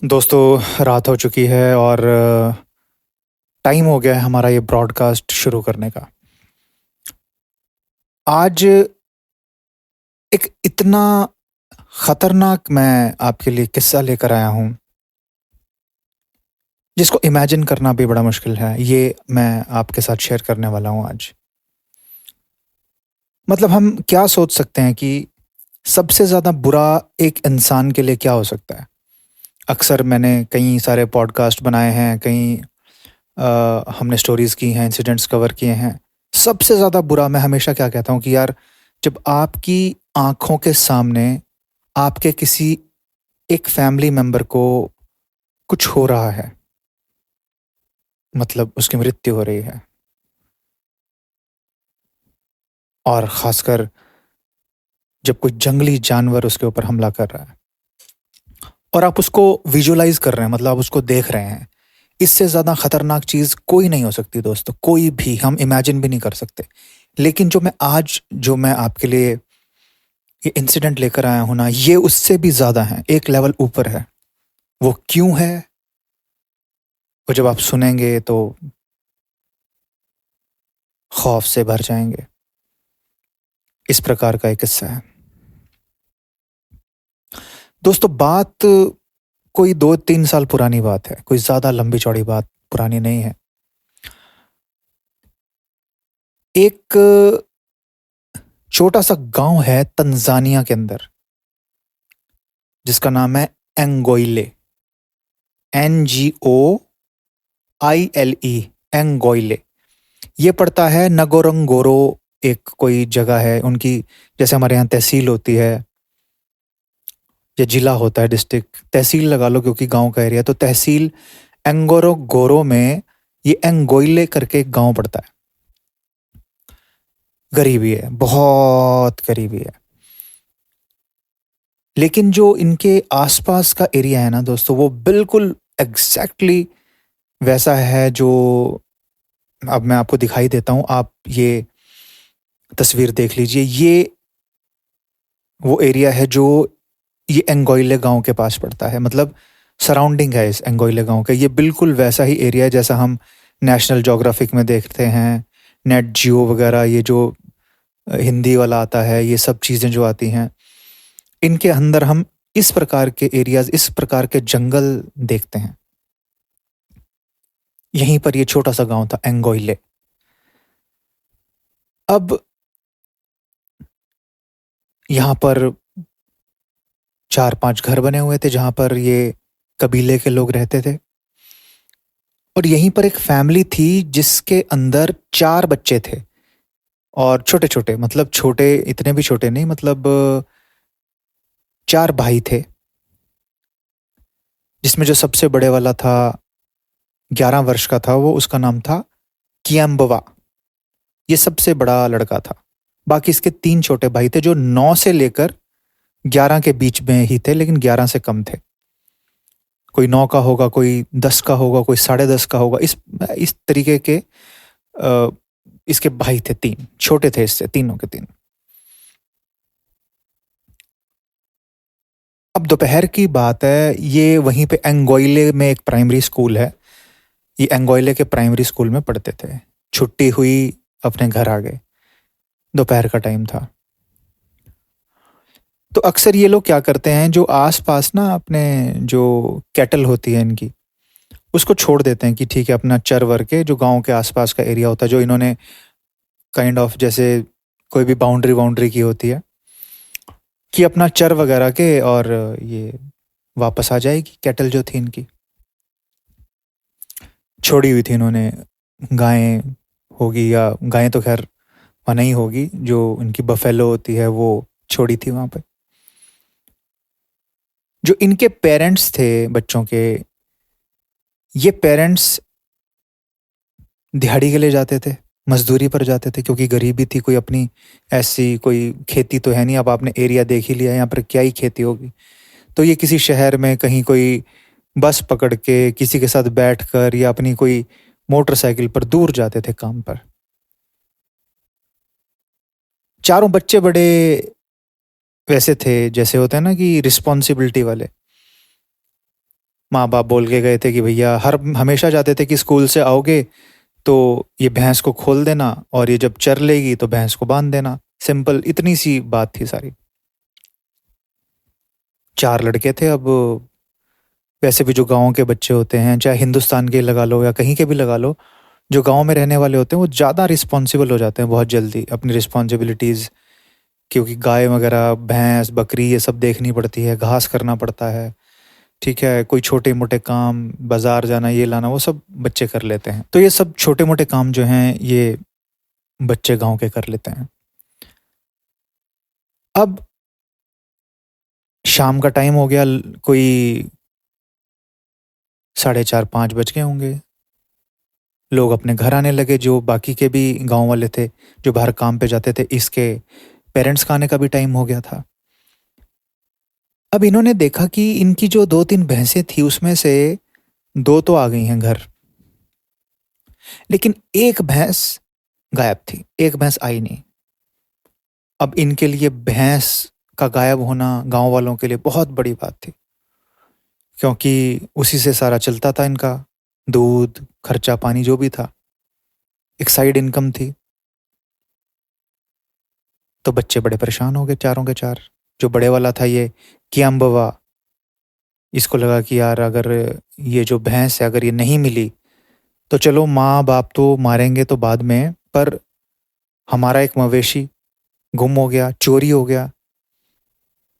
दोस्तों, रात हो चुकी है और टाइम हो गया है हमारा ये ब्रॉडकास्ट शुरू करने का। आज एक इतना खतरनाक मैं आपके लिए किस्सा लेकर आया हूँ, जिसको इमेजिन करना भी बड़ा मुश्किल है। ये मैं आपके साथ शेयर करने वाला हूँ आज। मतलब हम क्या सोच सकते हैं कि सबसे ज़्यादा बुरा एक इंसान के लिए क्या हो सकता है? अक्सर मैंने कई सारे पॉडकास्ट बनाए हैं, कई हमने स्टोरीज़ की हैं, इंसिडेंट्स कवर किए हैं। सबसे ज़्यादा बुरा मैं हमेशा क्या कहता हूँ कि यार, जब आपकी आँखों के सामने आपके किसी एक फैमिली मेंबर को कुछ हो रहा है, मतलब उसकी मृत्यु हो रही है, और ख़ासकर जब कोई जंगली जानवर उसके ऊपर हमला कर रहा है और आप उसको विजुअलाइज़ कर रहे हैं, मतलब आप उसको देख रहे हैं। इससे ज़्यादा खतरनाक चीज़ कोई नहीं हो सकती दोस्तों, कोई भी हम इमेजिन भी नहीं कर सकते। लेकिन जो मैं आपके लिए ये इंसिडेंट लेकर आया हूँ ना, ये उससे भी ज़्यादा है, एक लेवल ऊपर है। वो क्यों है? वो जब आप सुनेंगे तो खौफ से भर जाएँगे। इस प्रकार का एक किस्सा है। दोस्तों, बात कोई 2-3 साल पुरानी बात है, कोई ज़्यादा लंबी-चौड़ी बात पुरानी नहीं है। एक छोटा-सा गाँव है तंज़ानिया के अंदर, जिसका नाम है एंगोइले, NGOILE, एंगोइले। ये पड़ता है नगोरोंगोरो, एक कोई जगह है उनकी, जैसे हमारे यहाँ तहसील होती है या जिला होता है, डिस्ट्रिक्ट, तहसील लगा लो क्योंकि गाँव का एरिया, तो तहसील एंगोरोंगोरो में ये एंगोइले करके एक गाँव पड़ता है। गरीबी है, बहुत गरीबी है। लेकिन जो इनके आसपास का एरिया है ना दोस्तों, वो बिल्कुल एग्ज़ैक्टली वैसा है जो अब मैं आपको दिखाई देता हूँ। आप ये तस्वीर देख लीजिए। ये वो एरिया है जो ये एंगोइले गाँव के पास पड़ता है, मतलब सराउंडिंग है इस एंगोइले गाँव के। ये बिल्कुल वैसा ही एरिया है जैसा हम नेशनल ज्योग्राफिक में देखते हैं, नेट जियो वगैरह, ये जो हिंदी वाला आता है, ये सब चीज़ें जो आती हैं, इनके अंदर हम इस प्रकार के एरियाज़, इस प्रकार के जंगल देखते हैं। यहीं पर ये छोटा-सा गाँव था एंगोइले। अब यहाँ पर 4-5 घर बने हुए थे जहाँ पर ये कबीले के लोग रहते थे। और यहीं पर एक फैमिली थी जिसके अंदर 4 बच्चे थे, और छोटे-छोटे, मतलब छोटे, इतने भी छोटे नहीं, मतलब 4 भाई थे, जिसमें जो सबसे बड़े वाला था, 11 वर्ष का था वो, उसका नाम था कियम्बवा। ये सबसे बड़ा लड़का था। बाकी इसके 3 छोटे भाई थे जो 9 से लेकर 11 के बीच में ही थे, लेकिन 11 से कम थे। कोई 9 का होगा, कोई 10 का होगा, कोई साढ़े 10 का होगा। इस तरीके के अ, इसके भाई थे 3, छोटे थे इससे, तीनों के 3। अब दोपहर की बात है, ये वहीं पे एंगोइले में एक प्राइमरी स्कूल है। ये एंगोइले के प्राइमरी स्कूल में पढ़ते थे। छुट्टी हुई, अपने घर आ गए। दोपहर का टाइम था। तो अक्सर ये लोग क्या करते हैं, जो आस-पास ना अपने जो कैटल होती है इनकी, उसको छोड़ देते हैं कि ठीक है, अपना चर-वर के जो गाँव के आस-पास का एरिया होता है, जो इन्होंने काइंड ऑफ जैसे कोई भी बाउंड्री-वाउंड्री की होती है, कि अपना चर वगैरह के और ये वापस आ जाएगी कैटल जो थी इनकी। छोड़ी हुई थी इन्होंने, गायें होगी, या गायें तो ख़ैर वहाँ नहीं होगी, जो उनकी बफ़ेलो होती है वो छोड़ी थी वहाँ पे। जो इनके पेरेंट्स थे बच्चों के, ये पेरेंट्स दिहाड़ी के लिए जाते थे, मज़दूरी पर जाते थे क्योंकि गरीबी थी, कोई अपनी ऐसी कोई खेती तो है नहीं। अब आपने एरिया देख ही लिया, यहाँ पर क्या ही खेती होगी। तो ये किसी शहर में कहीं कोई बस पकड़ के किसी के साथ बैठकर या अपनी कोई मोटरसाइकिल पर दूर जाते थे काम पर। चारों बच्चे बड़े वैसे थे, जैसे होता है ना कि रिस्पॉन्सिबिलिटी वाले। माँ बाप बोल के गए थे कि भैया हमेशा जाते थे कि स्कूल से आओगे तो ये भैंस को खोल देना और ये जब चर लेगी तो भैंस को बांध देना। सिंपल इतनी सी बात थी सारी। 4 लड़के थे। अब वैसे भी जो गाँव के बच्चे होते हैं, चाहे हिंदुस्तान के लगा लो या कहीं के भी लगा लो, जो गाँव में रहने वाले होते हैं वो ज़्यादा रिस्पॉन्सिबल हो जाते हैं बहुत जल्दी अपनी रिस्पॉन्सिबिलिटीज़, क्योंकि गाय वगैरह, भैंस, बकरी ये सब देखनी पड़ती है, घास करना पड़ता है, ठीक है? कोई छोटे-मोटे काम, बाज़ार जाना, ये लाना, वो सब बच्चे कर लेते हैं। तो ये सब छोटे-मोटे काम जो हैं, ये बच्चे गाँव के कर लेते हैं। अब शाम का टाइम हो गया, कोई 4:30-5 बज गए होंगे। लोग अपने घर आने लगे, जो बाकी के भी गाँव वाले थे, जो बाहर काम पे जाते थे। इसके पेरेंट्स का आने का भी टाइम हो गया था। अब इन्होंने देखा कि इनकी जो 2-3 भैंसें थी उसमें से 2 तो आ गई हैं घर, लेकिन 1 भैंस गायब थी, 1 भैंस आई नहीं। अब इनके लिए भैंस का गायब होना गाँव वालों के लिए बहुत बड़ी बात थी, क्योंकि उसी से सारा चलता था इनका, दूध, खर्चा पानी जो भी था, एक साइड इनकम थी। तो बच्चे बड़े परेशान हो गए चारों के चार। जो बड़े वाला था ये कियांबवा, इसको लगा कि यार अगर ये जो भैंस है अगर ये नहीं मिली तो चलो माँ बाप तो मारेंगे तो बाद में, पर हमारा एक मवेशी गुम हो गया, चोरी हो गया।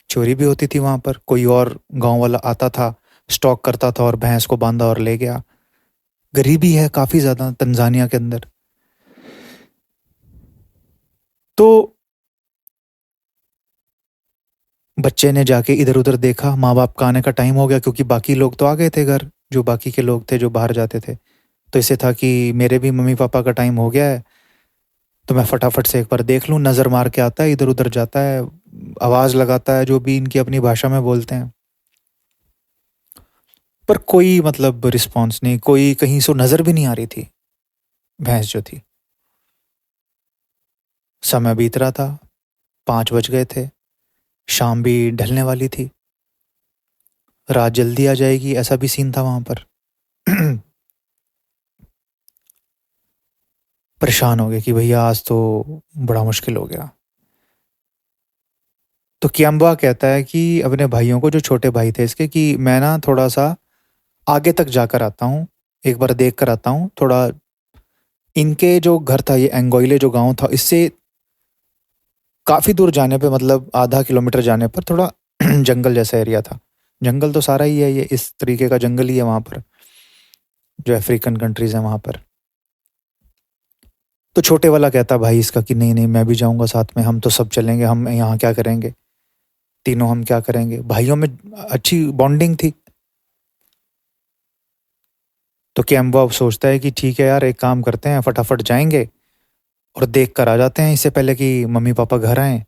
चोरी भी होती थी वहाँ पर, कोई और गांव वाला आता था, स्टॉक करता था और भैंस को बांधा और ले गया। गरीबी है काफ़ी ज़्यादा तंजानिया के अंदर। तो बच्चे ने जाके इधर उधर देखा, माँ बाप का आने का टाइम हो गया क्योंकि बाकी लोग तो आ गए थे घर, जो बाकी के लोग थे जो बाहर जाते थे। तो इसे था कि मेरे भी मम्मी पापा का टाइम हो गया है, तो मैं फटाफट से एक बार देख लूँ। नज़र मार के आता है, इधर उधर जाता है, आवाज़ लगाता है, जो भी इनकी अपनी भाषा में बोलते हैं, पर कोई मतलब रिस्पॉन्स नहीं, कोई कहीं से नज़र भी नहीं आ रही थी भैंस जो थी। समय बीत रहा था, 5 बज गए थे, शाम भी ढलने वाली थी, रात जल्दी आ जाएगी, ऐसा भी सीन था वहाँ पर। परेशान हो गए कि भैया आज तो बड़ा मुश्किल हो गया। तो कियांबा कहता है कि अपने भाइयों को, जो छोटे भाई थे इसके, कि मैं ना थोड़ा सा आगे तक जाकर आता हूँ, एक बार देख कर आता हूँ थोड़ा। इनके जो घर था, ये एंगोइले जो गांव था, इससे काफ़ी दूर जाने पे, मतलब आधा किलोमीटर जाने पर थोड़ा जंगल जैसा एरिया था। जंगल तो सारा ही है, ये इस तरीके का जंगल ही है वहाँ पर, जो अफ्रीकन कंट्रीज़ हैं वहाँ पर। तो छोटे वाला कहता भाई इसका कि नहीं नहीं मैं भी जाऊँगा साथ में, हम तो सब चलेंगे, हम यहाँ क्या करेंगे, तीनों हम क्या करेंगे। भाइयों में अच्छी बॉन्डिंग थी। तो कैम्बो अब सोचता है कि ठीक है यार, एक काम करते हैं, फटाफट जाएंगे और देख कर आ जाते हैं, इससे पहले कि मम्मी पापा घर आए,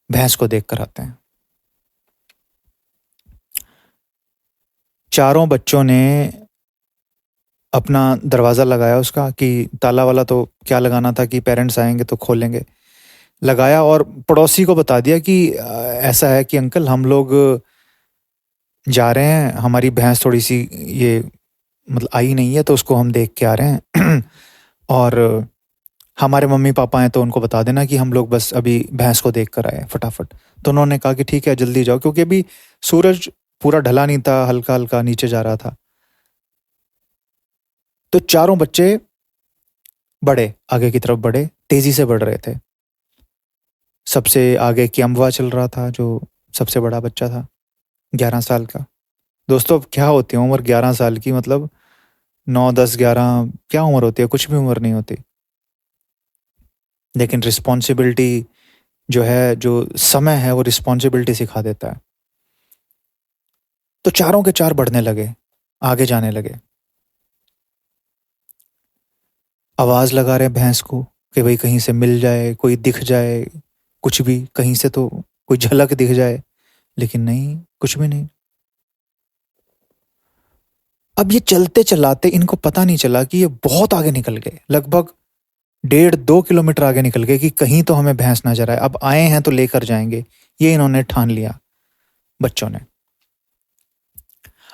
भैंस को देख कर आते हैं। चारों बच्चों ने अपना दरवाज़ा लगाया उसका, कि ताला वाला तो क्या लगाना था कि पेरेंट्स आएंगे तो खोलेंगे, लगाया और पड़ोसी को बता दिया कि ऐसा है कि अंकल हम लोग जा रहे हैं, हमारी भैंस थोड़ी सी ये मतलब आई नहीं है, तो उसको हम देख के आ रहे हैं। और हमारे मम्मी पापा हैं तो उनको बता देना कि हम लोग बस अभी भैंस को देख कर आए फटाफट। तो उन्होंने कहा कि ठीक है जल्दी जाओ, क्योंकि अभी सूरज पूरा ढला नहीं था, हल्का हल्का नीचे जा रहा था। तो चारों बच्चे बढ़े, आगे की तरफ बढ़े, तेजी से बढ़ रहे थे। सबसे आगे कियम्वा चल रहा था, जो सबसे बड़ा बच्चा था, 11 साल का। दोस्तों अब क्या होती है उम्र 11 साल की, मतलब 9, 10, 11 क्या उम्र होती है, कुछ भी उम्र नहीं होती। लेकिन रिस्पॉन्सिबिलिटी जो है, जो समय है, वो रिस्पॉन्सिबिलिटी सिखा देता है। तो चारों के चार बढ़ने लगे, आगे जाने लगे, आवाज़ लगा रहे भैंस को कि भाई कहीं से मिल जाए, कोई दिख जाए, कुछ भी कहीं से तो कोई झलक दिख जाए, लेकिन नहीं, कुछ भी नहीं। अब ये चलते चलाते इनको पता नहीं चला कि ये बहुत आगे निकल गए, लगभग 1.5-2 किलोमीटर आगे निकल गए, कि कहीं तो हमें भैंस नजर आए, अब आए हैं तो लेकर जाएंगे, ये इन्होंने ठान लिया बच्चों ने।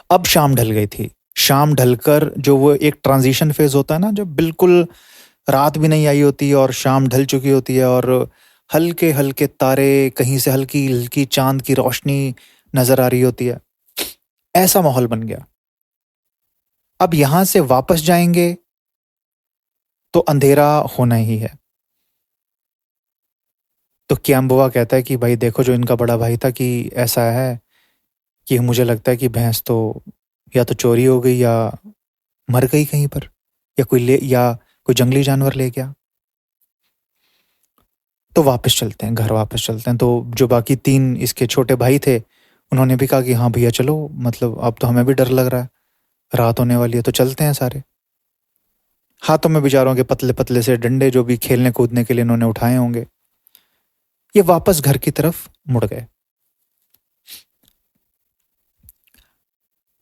अब शाम ढल गई थी। शाम ढलकर जो वो एक ट्रांजिशन फेज होता है ना, जब बिल्कुल रात भी नहीं आई होती और शाम ढल चुकी होती है और हल्के हल्के तारे, कहीं से हल्की हल्की चांद की रोशनी नजर आ रही होती है, ऐसा माहौल बन गया। अब यहां से वापस जाएंगे तो अंधेरा होना ही है। तो क्याम्बुआ कहता है कि भाई देखो, जो इनका बड़ा भाई था, कि ऐसा है कि मुझे लगता है कि भैंस तो या तो चोरी हो गई या मर गई कहीं पर, या कोई जंगली जानवर ले गया। तो वापस चलते हैं, घर वापस चलते हैं। तो जो बाकी 3 इसके छोटे भाई थे, उन्होंने भी कहा कि हाँ भैया चलो, मतलब अब तो हमें भी डर लग रहा है, रात होने वाली है, तो चलते हैं सारे। हाथों में बेचारों के पतले पतले से डंडे, जो भी खेलने कूदने के लिए इन्होंने उठाए होंगे, ये वापस घर की तरफ मुड़ गए।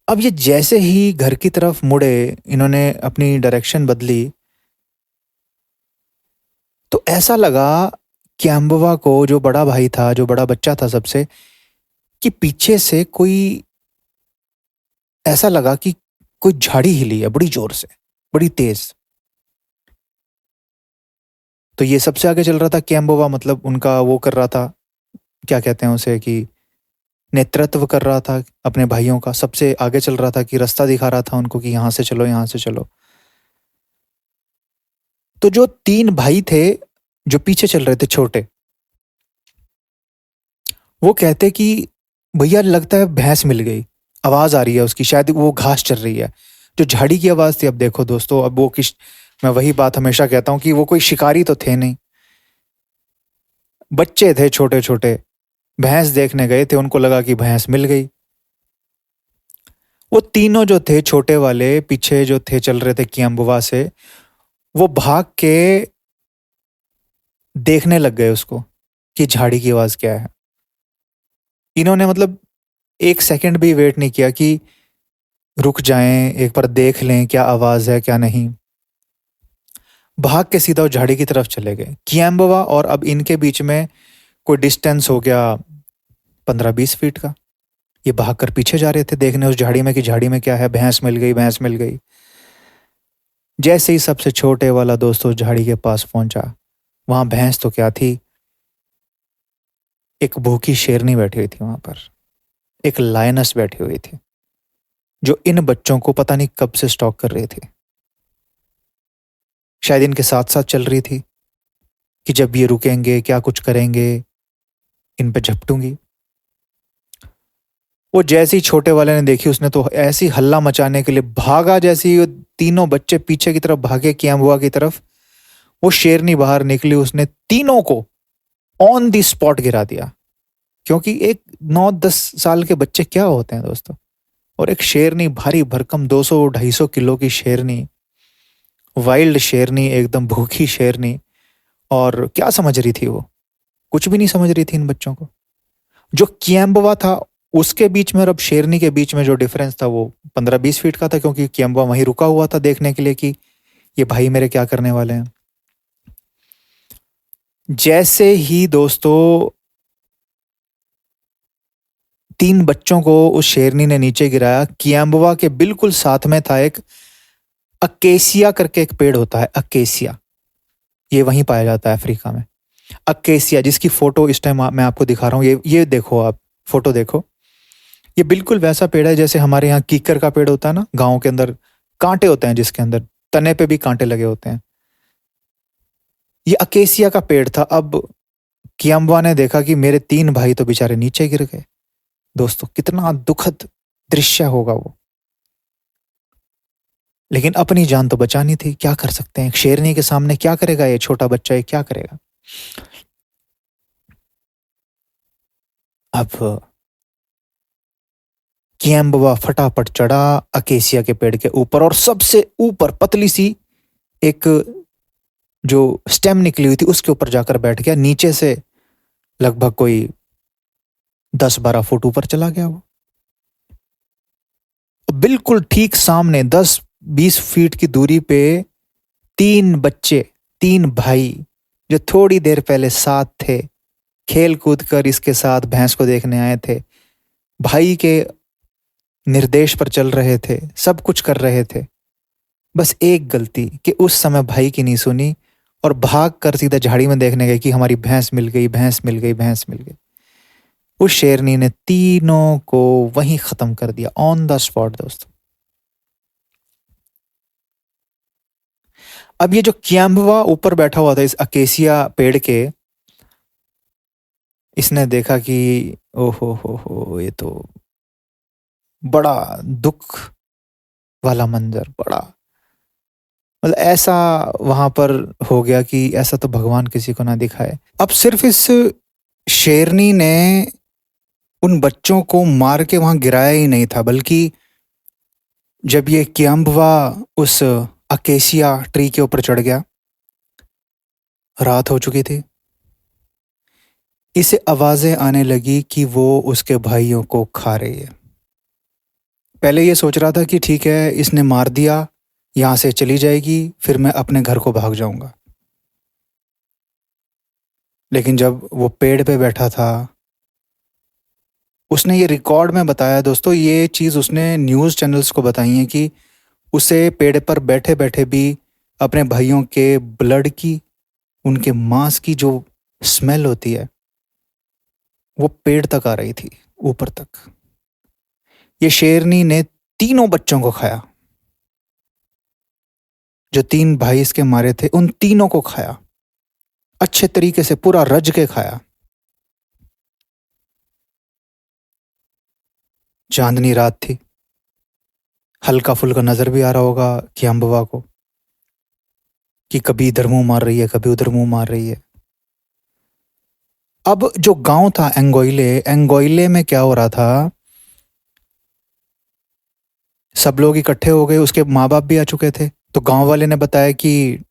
अब ये जैसे ही घर की तरफ मुड़े, इन्होंने अपनी डायरेक्शन बदली, तो ऐसा लगा क्याम्बवा को, जो बड़ा भाई था, जो बड़ा बच्चा था सबसे, कि पीछे से कोई, ऐसा लगा कि कोई झाड़ी हिली है बड़ी जोर से, बड़ी तेज। तो ये सबसे आगे चल रहा था क्याम्बवा, मतलब उनका वो कर रहा था, क्या कहते हैं उसे, कि नेतृत्व कर रहा था अपने भाइयों का, सबसे आगे चल रहा था, कि रास्ता दिखा रहा था उनको कि यहां से चलो, यहां से चलो। तो जो 3 भाई थे जो पीछे चल रहे थे, छोटे, वो कहते कि भैया लगता है भैंस मिल गई, आवाज आ रही है उसकी, शायद वो घास चर रही है। जो झाड़ी की आवाज थी, अब देखो दोस्तों, अब वो किस, मैं वही बात हमेशा कहता हूं कि वो कोई शिकारी तो थे नहीं, बच्चे थे छोटे छोटे, भैंस देखने गए थे, उनको लगा कि भैंस मिल गई। वो तीनों जो थे छोटे वाले, पीछे जो थे चल रहे थे कियम्बुआ से, वो भाग के देखने लग गए उसको, कि झाड़ी की आवाज क्या है। इन्होंने मतलब 1 सेकंड भी वेट नहीं किया कि रुक जाएं, एक बार देख लें क्या आवाज है क्या नहीं। भाग के सीधा उस झाड़ी की तरफ चले गए कियम्बुआ, और अब इनके बीच में कोई डिस्टेंस हो गया 15-20 फीट का। ये भागकर पीछे जा रहे थे देखने उस झाड़ी में, कि झाड़ी में क्या है, भैंस मिल गई, भैंस मिल गई। जैसे ही सबसे छोटे वाला दोस्त उस झाड़ी के पास पहुंचा, वहां भैंस तो क्या थी, एक भूखी शेरनी बैठी हुई थी वहां पर, एक लायनस बैठी हुई थी, जो इन बच्चों को पता नहीं कब से स्टॉक कर रही थी। शायद इनके साथ साथ चल रही थी, कि जब ये रुकेंगे, क्या कुछ करेंगे, इन पे झपटूंगी। वो जैसे ही छोटे वाले ने देखी, उसने तो ऐसी हल्ला मचाने के लिए भागा, जैसे ही वो तीनों बच्चे पीछे की तरफ भागे कियम्बुआ की तरफ, वो शेरनी बाहर निकली, उसने तीनों को ऑन द स्पॉट गिरा दिया। क्योंकि एक 9-10 साल के बच्चे क्या होते हैं दोस्तों, और एक शेरनी, भारी भरकम 200-250 किलो की शेरनी, वाइल्ड शेरनी, एकदम भूखी शेरनी। और क्या समझ रही थी वो, कुछ भी नहीं समझ रही थी इन बच्चों को। जो कियम्बुआ था उसके बीच में और अब शेरनी के बीच में जो डिफरेंस था, वो 15-20 फीट का था, क्योंकि कियम्बुआ वहीं रुका हुआ था देखने के लिए कि ये भाई मेरे क्या करने वाले हैं। जैसे ही दोस्तों 3 बच्चों को उस शेरनी ने नीचे गिराया, कियम्बुआ के बिल्कुल साथ में था एक अकेसिया करके एक पेड़ होता है, अकेसिया, ये वहीं पाया जाता है अफ्रीका में। अकेसिया, जिसकी फोटो इस टाइम मैं आपको दिखा रहा हूँ, ये देखो, आप फोटो देखो, ये बिल्कुल वैसा पेड़ है जैसे हमारे यहाँ कीकर का पेड़ होता है ना, गाँव के अंदर कांटे होते हैं, जिसके अंदर तने पे भी कांटे लगे होते हैं। ये अकेसिया का पेड़ था। अब कियम्बुआ ने देखा कि मेरे 3 भाई तो बेचारे नीचे गिर गए। दोस्तों कितना दुखद दृश्य होगा वो, लेकिन अपनी जान तो बचानी थी, क्या कर सकते हैं, शेरनी के सामने क्या करेगा ये छोटा बच्चा, ये क्या करेगा। अब कियम्बुआ फटाफट चढ़ा अकेसिया के पेड़ के ऊपर, और सबसे ऊपर पतली सी एक जो स्टेम निकली हुई थी उसके ऊपर जाकर बैठ गया। नीचे से लगभग कोई 10-12 फुट ऊपर चला गया वो। बिल्कुल ठीक सामने 10-20 फीट की दूरी पे 3 बच्चे, 3 भाई, जो थोड़ी देर पहले साथ थे, खेल कूद कर इसके साथ भैंस को देखने आए थे, भाई के निर्देश पर चल रहे थे, सब कुछ कर रहे थे। बस एक गलती कि उस समय भाई की नहीं सुनी और भाग कर सीधा झाड़ी में देखने गए कि हमारी भैंस मिल गई, भैंस मिल गई, भैंस मिल गई। उस शेरनी ने तीनों को वहीं खत्म कर दिया, ऑन द स्पॉट दोस्तों। अब ये जो क्याम्बवा ऊपर बैठा हुआ था इस अकेसिया पेड़ के, इसने देखा कि ओहो हो, ये तो बड़ा दुख वाला मंजर, बड़ा मतलब ऐसा वहां पर हो गया कि ऐसा तो भगवान किसी को ना दिखाए। अब सिर्फ इस शेरनी ने उन बच्चों को मार के वहां गिराया ही नहीं था, बल्कि जब ये क्याम्बवा उस अकेसिया ट्री के ऊपर चढ़ गया, रात हो चुकी थी, इसे आवाजें आने लगी कि वो उसके भाइयों को खा रही है। पहले ये सोच रहा था कि ठीक है, इसने मार दिया, यहां से चली जाएगी, फिर मैं अपने घर को भाग जाऊंगा। लेकिन जब वो पेड़ पे बैठा था, उसने ये रिकॉर्ड में बताया दोस्तों, ये चीज़ उसने न्यूज़ चैनल्स को बताई है कि उसे पेड़ पर बैठे बैठे भी अपने भाइयों के ब्लड की, उनके मांस की जो स्मेल होती है, वो पेड़ तक आ रही थी, ऊपर तक। ये शेरनी ने तीनों बच्चों को खाया, जो तीन भाई इसके मारे थे उन तीनों को खाया, अच्छे तरीके से पूरा रज के खाया। चांदनी रात थी, हल्का फुल्का नजर भी आ रहा होगा कि अम्बवा को कि कभी इधर मुंह मार रही है, कभी उधर मुंह मार रही है। अब जो गांव था एंगोइले, एंगोइले में क्या हो रहा था, सब लोग इकट्ठे हो गए, उसके माँ बाप भी आ चुके थे। तो गांव वाले ने बताया कि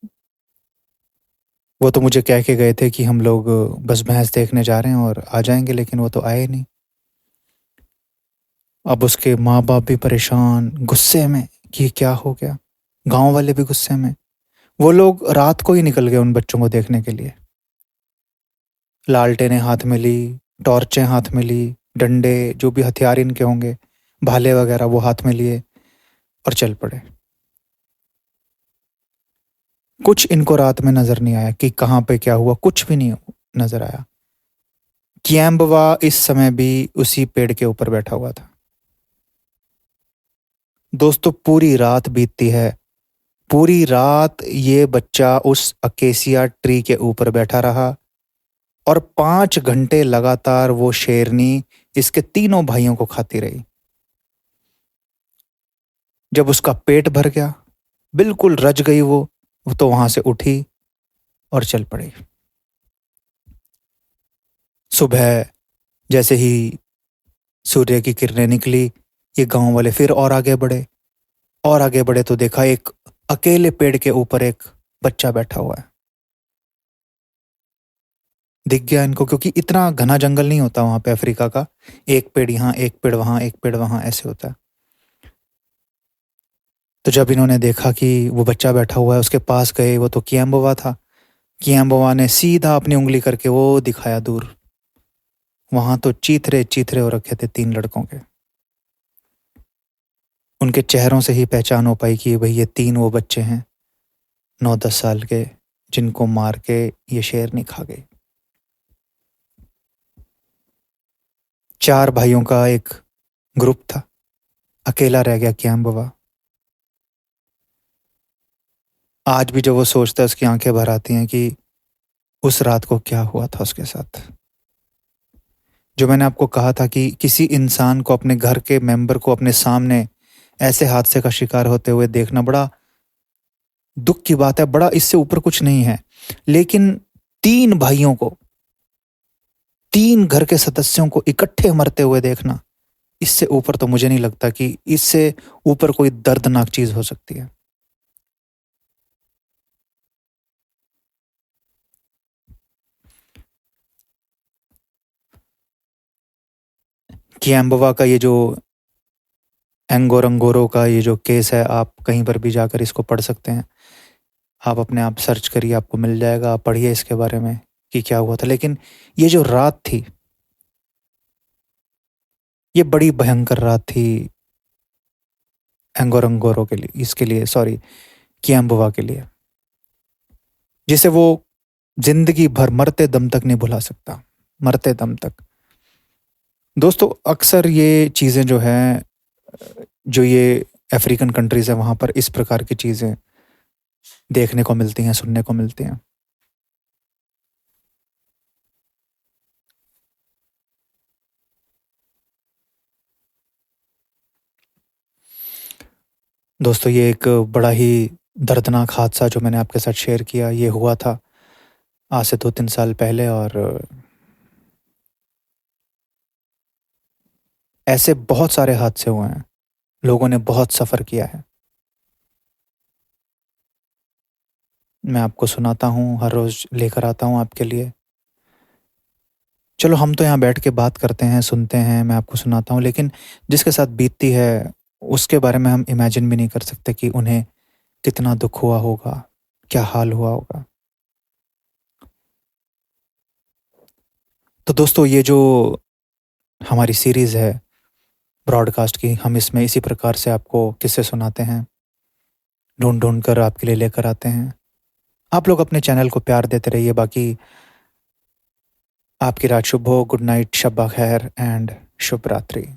वो तो मुझे कह के गए थे कि हम लोग बस भैंस देखने जा रहे हैं और आ जाएंगे, लेकिन वो तो आए नहीं। अब उसके माँ बाप भी परेशान, गुस्से में कि क्या हो गया, गांव वाले भी गुस्से में। वो लोग रात को ही निकल गए उन बच्चों को देखने के लिए। लालटेनें हाथ में ली, टॉर्चें हाथ में ली, डंडे जो भी हथियार इनके होंगे, भाले वगैरह वो हाथ में लिए और चल पड़े। कुछ इनको रात में नजर नहीं आया कि कहाँ पे क्या हुआ, कुछ भी नहीं नजर आया। क्याम्बवा इस समय भी उसी पेड़ के ऊपर बैठा हुआ था। दोस्तों पूरी रात बीतती है, पूरी रात ये बच्चा उस अकेसिया ट्री के ऊपर बैठा रहा और 5 घंटे लगातार वो शेरनी इसके तीनों भाइयों को खाती रही। जब उसका पेट भर गया, बिल्कुल रज गई वो तो वहां से उठी और चल पड़ी। सुबह जैसे ही सूर्य की किरणें निकली, ये गांव वाले फिर और आगे बढ़े, और आगे बढ़े तो देखा एक अकेले पेड़ के ऊपर एक बच्चा बैठा हुआ है। दिख गया इनको, क्योंकि इतना घना जंगल नहीं होता वहां पे अफ्रीका का, एक पेड़ यहाँ, एक पेड़ वहां, एक पेड़ वहां, ऐसे होता है। तो जब इन्होंने देखा कि वो बच्चा बैठा हुआ है, उसके पास गए, वो तो कियाम्बवा था। कियाम्बवा ने सीधा अपनी उंगली करके वो दिखाया दूर, वहां तो चीथरे चीथरे हो रखे थे 3 लड़कों के। उनके चेहरों से ही पहचान हो पाई कि भाई ये 3 वो बच्चे हैं 9-10 साल के, जिनको मार के ये शेरनी खा गई। 4 भाइयों का एक ग्रुप था, अकेला रह गया कियाम्बवा। आज भी जब वो सोचता है, उसकी आंखें भर आती हैं कि उस रात को क्या हुआ था उसके साथ। जो मैंने आपको कहा था कि किसी इंसान को, अपने घर के मेंबर को अपने सामने ऐसे हादसे का शिकार होते हुए देखना बड़ा दुख की बात है, बड़ा इससे ऊपर कुछ नहीं है। लेकिन 3 भाइयों को, 3 घर के सदस्यों को इकट्ठे मरते हुए देखना, इससे ऊपर तो मुझे नहीं लगता कि इससे ऊपर कोई दर्दनाक चीज हो सकती है। कियाम्बवा का ये जो एंगोरंगोरो का ये जो केस है, आप कहीं पर भी जाकर इसको पढ़ सकते हैं। आप अपने आप सर्च करिए, आपको मिल जाएगा, आप पढ़िए इसके बारे में कि क्या हुआ था। लेकिन ये जो रात थी, ये बड़ी भयंकर रात थी। एंगोरंगोरो के लिए, इसके लिए सॉरी, कियाम्बुआ के लिए, जिसे वो ज़िंदगी भर मरते दम तक नहीं भुला सकता, मरते दम तक। दोस्तों अक्सर ये चीज़ें जो हैं, जो ये अफ्रीकन कंट्रीज़ हैं, वहाँ पर इस प्रकार की चीज़ें देखने को मिलती हैं, सुनने को मिलती हैं। दोस्तों ये एक बड़ा ही दर्दनाक हादसा जो मैंने आपके साथ शेयर किया, ये हुआ था आज से 2-3 साल पहले, और ऐसे बहुत सारे हादसे हुए हैं, लोगों ने बहुत सफ़र किया है। मैं आपको सुनाता हूँ, हर रोज़ लेकर आता हूँ आपके लिए। चलो हम तो यहाँ बैठ के बात करते हैं, सुनते हैं, मैं आपको सुनाता हूँ, लेकिन जिसके साथ बीतती है, उसके बारे में हम इमेजिन भी नहीं कर सकते कि उन्हें कितना दुःख हुआ होगा, क्या हाल हुआ होगा। तो दोस्तों ये जो हमारी सीरीज़ है ब्रॉडकास्ट की, हम इसमें इसी प्रकार से आपको किस्से सुनाते हैं, ढूँढ-ढूँढ कर आपके लिए लेकर आते हैं। आप लोग अपने चैनल को प्यार देते रहिए, बाकी आपकी रात शुभ हो, गुड नाइट, शब्बा खैर एंड शुभ रात्रि।